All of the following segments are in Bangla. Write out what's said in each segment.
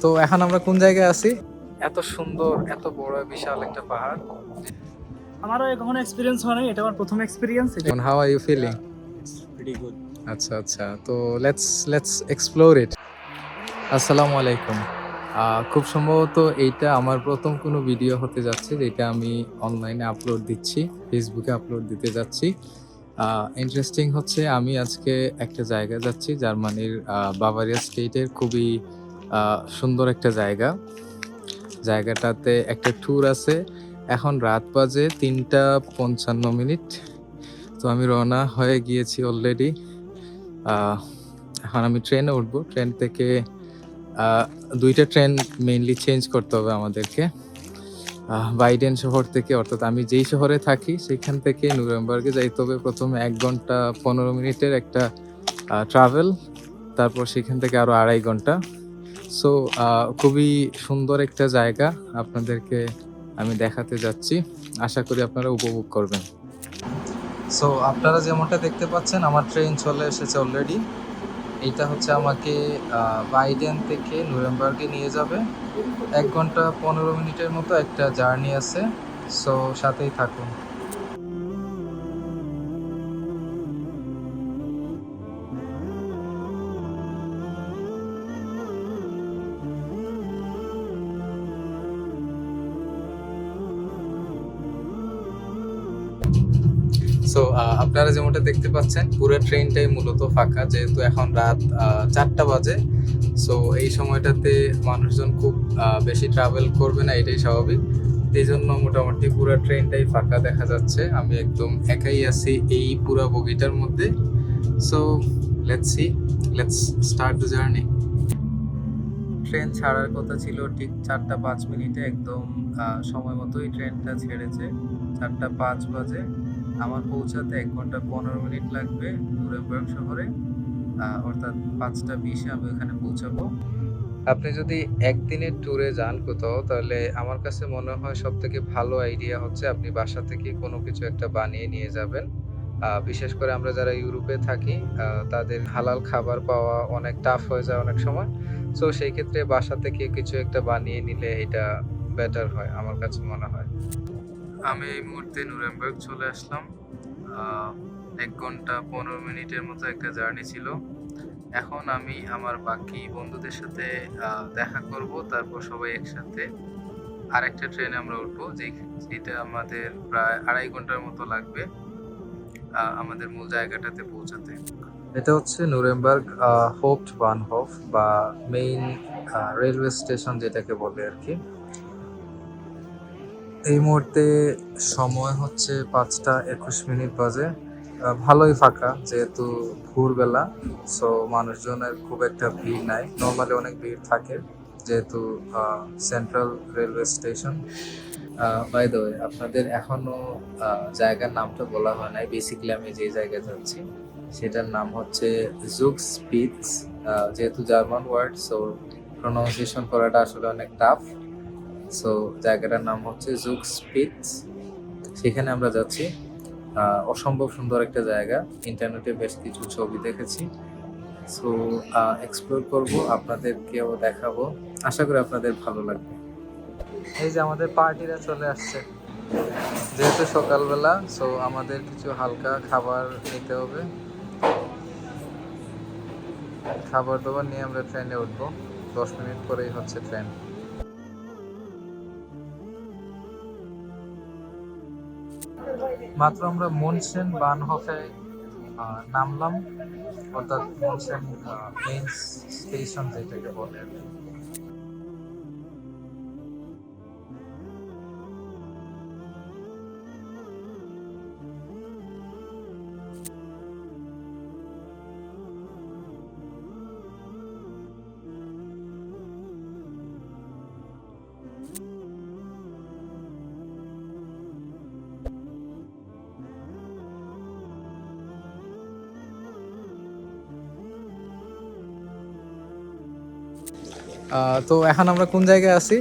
তো এখন আমরা কোন জায়গায় আছি? এত সুন্দর, এত বড় বিশাল একটা পাহাড়। আমারও কখনো এক্সপিরিয়েন্স হয় নাই, এটা আমার প্রথম experience. How are you feeling? Pretty good. আচ্ছা আচ্ছা, তো লেটস এক্সপ্লোর ইট। আসসালামু আলাইকুম। খুব সম্ভবত এইটা আমার প্রথম কোনো ভিডিও হতে যাচ্ছে যেটা আমি অনলাইনে আপলোড দিচ্ছি, ফেসবুকে আপলোড দিতে যাচ্ছি। ইন্টারেস্টিং হচ্ছে আমি আজকে একটা জায়গায় যাচ্ছি জার্মানির বাভারিয়া স্টেটের খুবই সুন্দর একটা জায়গা। জায়গাটাতে একটা ট্যুর আছে। এখন রাত বাজে ৩টা ৫৫। তো আমি রওনা হয়ে গিয়েছি অলরেডি। এখন আমি ট্রেনে উঠবো। ট্রেন থেকে ২টা ট্রেন মেইনলি চেঞ্জ করতে হবে আমাদেরকে। বাইডেন শহর থেকে, অর্থাৎ আমি যেই শহরে থাকি সেখান থেকে নুরেমবার্গে যাইতে হবে প্রথমে ১ ঘন্টা ১৫ মিনিটের একটা ট্রাভেল। তারপর সেখান থেকে আরও ২.৫ ঘন্টা। সো খুবই সুন্দর একটা জায়গা আপনাদেরকে আমি দেখাতে যাচ্ছি। আশা করি আপনারা উপভোগ করবেন। সো আপনারা যেমনটা দেখতে পাচ্ছেন আমার ট্রেন চলে এসেছে অলরেডি। এইটা হচ্ছে আমাকে বাইডেন থেকে নুরেমবার্গে নিয়ে যাবে। ১ ঘন্টা ১৫ মিনিটের মতো একটা জার্নি আছে। সো সাথেই থাকুন। সো আপনারা যেমনটা দেখতে পাচ্ছেন পুরো ট্রেনটাই মূলত ফাঁকা, যেহেতু এখন রাত ৪টা বাজে। সো এই সময়টাতে মানুষজন খুব বেশি ট্রাভেল করবে না, এটাই স্বাভাবিক। এই জন্য মোটামুটি পুরো ট্রেনটাই ফাঁকা দেখা যাচ্ছে। আমি একদম একাই আছি এই পুরো বগিটার মধ্যে। So let's start the journey. Train ছাড়ার কথা ছিল ঠিক ৪টা ৫ মিনিটে, একদম সময় মতোই ট্রেনটা ছেড়েছে। ৪টা ৫ বাজে। আমার পৌঁছাতে ১ ঘন্টা ১৫ মিনিট লাগবে নুরেমবার্গ শহরে, অর্থাৎ ৫টা ২০-এ আমি ওখানে পৌঁছাবো। আপনি যদি একদিনের ট্যুরে যান কোথাও, তাহলে আমার কাছে মনে হয় সবথেকে ভালো আইডিয়া হচ্ছে আপনি বাসা থেকে কোনো কিছু একটা বানিয়ে নিয়ে যাবেন। বিশেষ করে আমরা যারা ইউরোপে থাকি তাদের হালাল খাবার পাওয়া অনেক টাফ হয়ে যায় অনেক সময়। সো সেই ক্ষেত্রে বাসা থেকে কিছু একটা বানিয়ে নিলে এটা বেটার হয় আমার কাছে মনে হয়। আমি এই মুহূর্তে নুরেমবার্গ চলে আসলাম। ১ ঘন্টা ১৫ মিনিটের মতো একটা জার্নি ছিল। এখন আমি আমার বাকি বন্ধুদের সাথে দেখা করব, তারপর সবাই একসাথে আরেকটা ট্রেনে আমরা উঠবো, যেটা আমাদের প্রায় ২.৫ ঘন্টার মতো লাগবে আমাদের মূল জায়গাটাতে পৌঁছাতে। এটা হচ্ছে নুরেমবার্গ হাউপ্টবানহফ বা মেইন রেলওয়ে স্টেশন যেটাকে বলে আর কি। এই মুহূর্তে সময় হচ্ছে ৫টা ২১ বাজে। ভালোই ফাঁকা, যেহেতু ভোরবেলা। সো মানুষজনের খুব একটা ভিড় নাই। নর্মালি অনেক ভিড় থাকে যেহেতু central railway station. By the way, আপনাদের এখনো জায়গার নামটা বলা হয় নাই। বেসিক্যালি আমি যে জায়গায় যাচ্ছি সেটার নাম হচ্ছে জুগস্পিটস। যেহেতু জার্মান ওয়ার্ড, সো প্রোনাউন্সিয়েশন করাটা আসলে অনেক টাফ। সো জায়গাটার নাম হচ্ছে জুগস্পিটস। সেখানে আমরা যাচ্ছি। অসম্ভব সুন্দর একটা জায়গা। ইন্টারনেটে বেশ কিছু ছবি দেখেছি। সো এক্সপ্লোর করব, আপনাদেরকেও দেখাবো। আশা করি আপনাদের ভালো লাগবে। এই যে আমাদের পার্টিরা চলে আসছে। যেহেতু সকালবেলা, সো আমাদের কিছু হালকা খাবার নিতে হবে। খাবার দাবার নিয়ে আমরা ট্রেনে উঠবো। ১০ মিনিট পরেই হচ্ছে ট্রেন। মাত্র আমরা মুনশেন বানহফে নামলাম, অর্থাৎ মুনশেন মেইন স্টেশন যেটাকে বলে আর কি। তো এখন আমরা কোন জায়গায় আছি?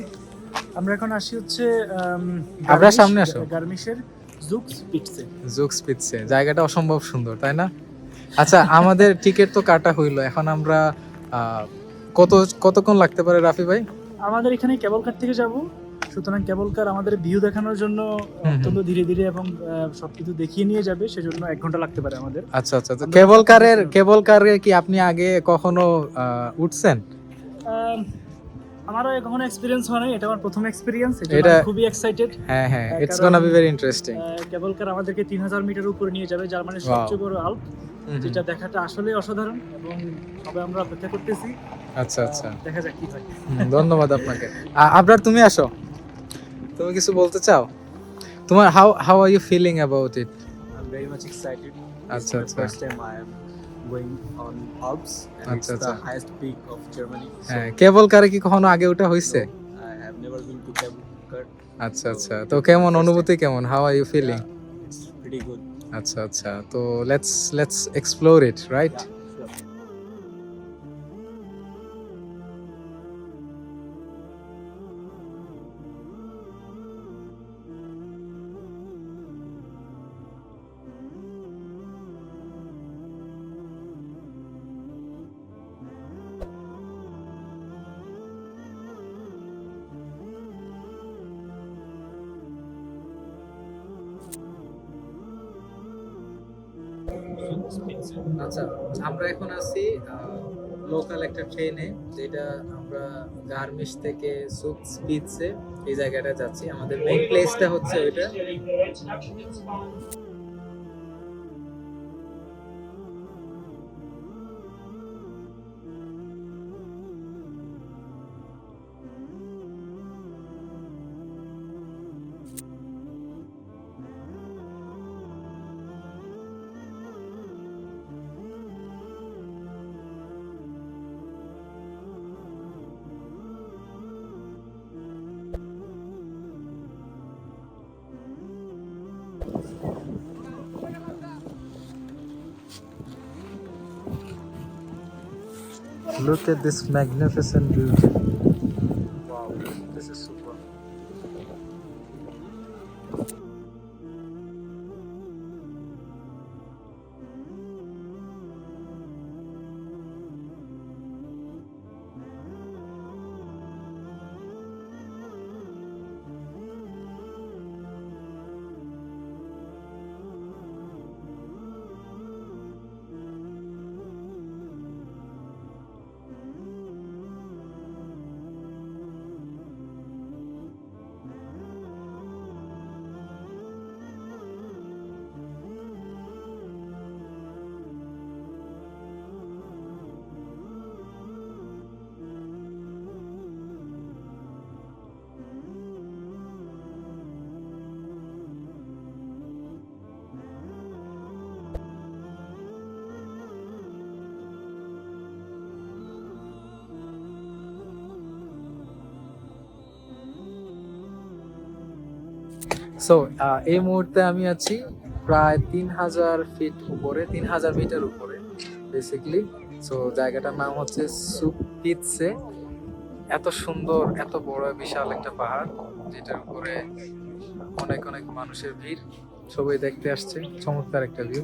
আমরা এখন আসি হচ্ছে আমরা সামনে আসো। গার্মিশের জুগস্পিটসে। জুগস্পিটসে জায়গাটা অসম্ভব সুন্দর, তাই না? আচ্ছা, আমাদের টিকিট তো কাটা হইলো। এখন আমরা কতক্ষণ লাগতে পারে রাফি ভাই? আমাদের এখানে কেবল কার থেকে যাব, সুতরাং কেবল কার আমাদের ভিউ দেখানোর জন্য হুম। অত্যন্ত ধীরে ধীরে এবং সবকিছু দেখিয়ে নিয়ে যাবে, সেজন্য 1 ঘন্টা লাগতে পারে আমাদের। আচ্ছা আচ্ছা, তো কেবল কারে কি আপনি আগে কখনো উঠছেন? আম, আমারও কখনো এক্সপিরিয়েন্স হয় নাই, এটা আমার প্রথম এক্সপিরিয়েন্স, এটা এটা- খুবই এক্সাইটেড। হ্যাঁ হ্যাঁ, ইটস কারণ, গোনা বি ভেরি ইন্টারেস্টিং। কেবল কার আমাদেরকে 3000 মিটার উপরে নিয়ে যাবে, জার্মানির Wow. সবচেয়ে বড় আল্প, যেটা দেখাটা আসলেই অসাধারণ এবং সবাই আমরা অপেক্ষা করতেছি। আচ্ছা আচ্ছা, দেখা যাক কি হয়। ধন্যবাদ আপনাকে। আবরার, তুমি আসো, তুমি কিছু বলতে চাও? তোমার how are you feeling about it? I'm very much excited. Acha, It's the acha. first time I am going on Alps, and Acha, it's the acha. highest peak of Germany. So হ্যাঁ, কেবল কারে কি কখনো আগে ওঠা হয়েছে? I have never been to Cable Car. আচ্ছা আচ্ছা, তো কেমন অনুভূতি, কেমন, how are you feeling? It's pretty good. আচ্ছা আচ্ছা, তো let's explore it, right? Sure. আচ্ছা, আমরা এখন আছি লোকাল একটা ট্রেনে, যেটা আমরা গার্মিশ থেকে সুপ স্পিডসে এই জায়গাটা যাচ্ছি। আমাদের মেইন প্লেসটা হচ্ছে ওইটা। Look at this magnificent beauty. Wow, this is super. So এই মুহূর্তে আমি আছি প্রায় 3000 ফিট উপরে, 3000 মিটার উপরে বেসিক্যালি। সো জায়গাটার নাম হচ্ছে সুপিৎসে। এত সুন্দর, এত বড় বিশাল একটা পাহাড়, যেটার উপরে অনেক অনেক মানুষের ভিড়, সবাই দেখতে আসছে। চমৎকার একটা ভিউ।